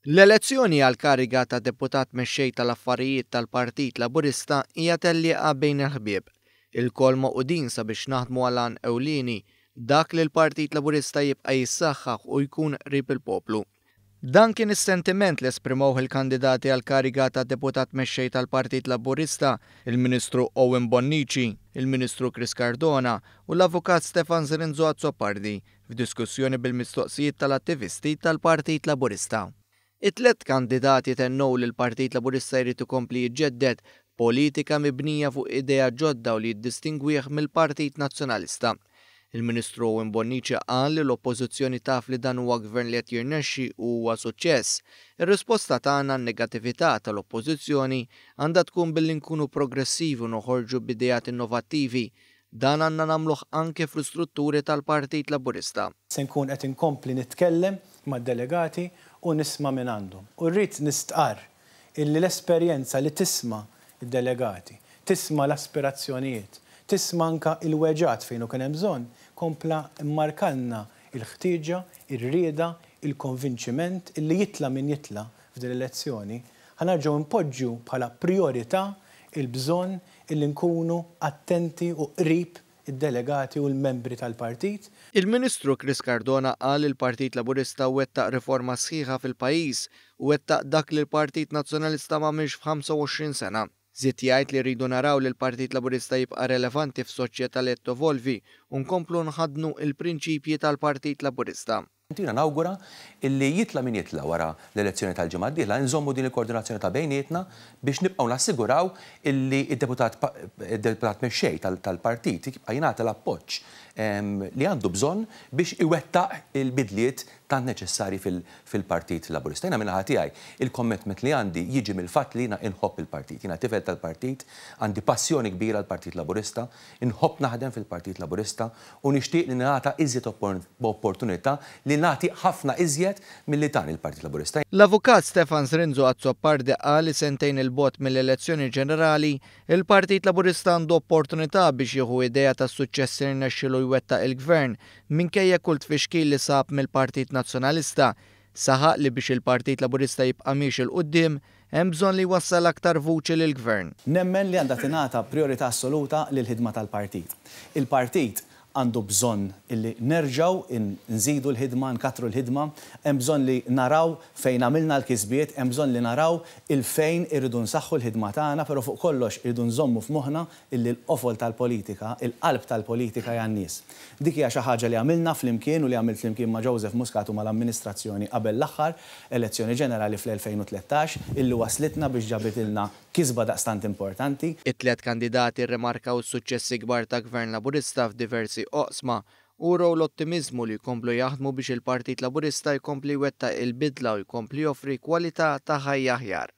L-elezzjoni għal kariga ta' deputat mexxej tal-affarijiet tal-Partit Laburista hija tellieqa bejn il-ħbieb. Il-kol moqudin sabiex naħdmu għal għan ewlieni dak li l-Partit Laburista jibqa' jissaħħaħ u jkun qrib il-poplu. Dan kien is-sentiment li esprimew il-kandidati għal kariga ta' deputat mexxej tal-Partit Laburista, il-Ministru Owen Bonnici, il-Ministru Chris Cardona u l-Avukat Stefan Zirinzo Azzopardi f'diskussjoni bil-mistoqsijiet tal-attivisti tal-Partit Laburista. It-tlet kandidati tennew li l-Partit Laburista jrid ikompli jiġġedded politika mibnija fuq idea ġodda u li jiddistingwih mill-Partit Nazzjonalista. Il-Ministru Owen Bonnici qal li l-Oppożizzjoni taf li dan huwa gvern li qed jirnexxi u huwa suċċess. Ir-risposta tagħna n-negattività tal-Oppożizzjoni għandha tkun billi nkunu progressivi u noħorġu b'idejat innovattivi. Dan għandna nagħmluh anke fl-istrutturi tal-Partit Laburista. Se nkun qed inkompli nitkellem mad-delegati u nisma' minn għandhom. U rrid nistqar illi l-esperjenza li tisma' id-delegati, tisma' l-aspirazzjonijiet, tisma' anke il-weġat fejn kien hemm bżonn, kompla mmarkalna il-ħtieġa, ir-rieda, il-konvinċiment illi jitla min jitla f'din l-elezzjoni, ħanerġgħu npoġġu bħala priorità il-bżonn illi nkunu attenti u qrib id-delegati u l-membri tal-partit. Il-Ministru Chris Cardona qal li l-Partit Laburista wettaq riforma sħiħa fil-pajjiż u wettaq dak li l-Partit Nazzjonalista m'għamilx f'25 sena. Żied jgħid li rridu naraw li l-Partit Laburista jibqa' relevanti f'soċjetà li qed tovolvi u nkomplu nħadnu l-prinċipji tal-Partit Laburista. Tina nawgura illi jitla min jitla wara l-elezzjoni tal-ġimgħa d-dieħla nżommu din il-koordinazzjoni ta' bejnietna biex nibqgħu nassiguraw illi id-deputat mexxej tal-partit jibqa' jingħata l-appoġġ li għandu bżonn biex iwettaq il-bidliet tant neċessarji fil-Partit Laburista. Jiena minnaħa tiegħi il-commitment li għandi jiġi mill-fatt li jiena inħobb il-partit. Jiena tifel tal-partit, għandi passjoni kbira għall-Partit Laburista, inħobb naħdem fil-Partit Laburista u nixtieq li nagħta iżjed opportunità li nagħti ħafna iżjed milli tani il-Partit Laburista. L-Avukat Stefan Zirinzo Azzopardi qal li sentejn il-bot mill-elezzjoni ġenerali, il-Partit Laburista għandu opportunità biex jieħu idea tas-suċċess li rnexxielu jwettaq il-Gvern minkejja kull tfixkil li sab mill-Partit Nazzjonalista. Saħaq li biex il-Partit Laburista jibqa' miex il-qudiem hemm bżonn li jwassal aktar vuċi lill-Gvern. Nemmen li għandha tingħata priorità assoluta lill-ħidma tal-partit. Il-partit għandu bżonn illi nerġgħu nżidu l-ħidma, nkatru l-ħidma, hemm bżonn li naraw fejn għamilna l-kisbiet, hemm bżonn li naraw il-fejn irridu nsaħħu l-ħidma tagħna, però fuq kollox irridu nżommu f'moħħna illi l-qofol tal-politika, il-qalb tal-politika hija n-nies. Dik hija xi ħaġa li għamilna flimkien u li għamilt flimkien ma' Joseph Muscat u mal-amministrazzjoni qabel l-aħħar elezzjoni ġenerali fl-2013 illi waslitna biex ġabitilna kisba daqstant importanti. It-tliet kandidati rremarkaw is-suċċessi kbar ta' Gvern Laburista f'diversi oqsma u raw l-ottimizmu li jkomplu jaħdmu biex il-Partit Laburista jkompli jwettaq il-bidla u jkompli joffri kwalità ta' ħajja aħjar.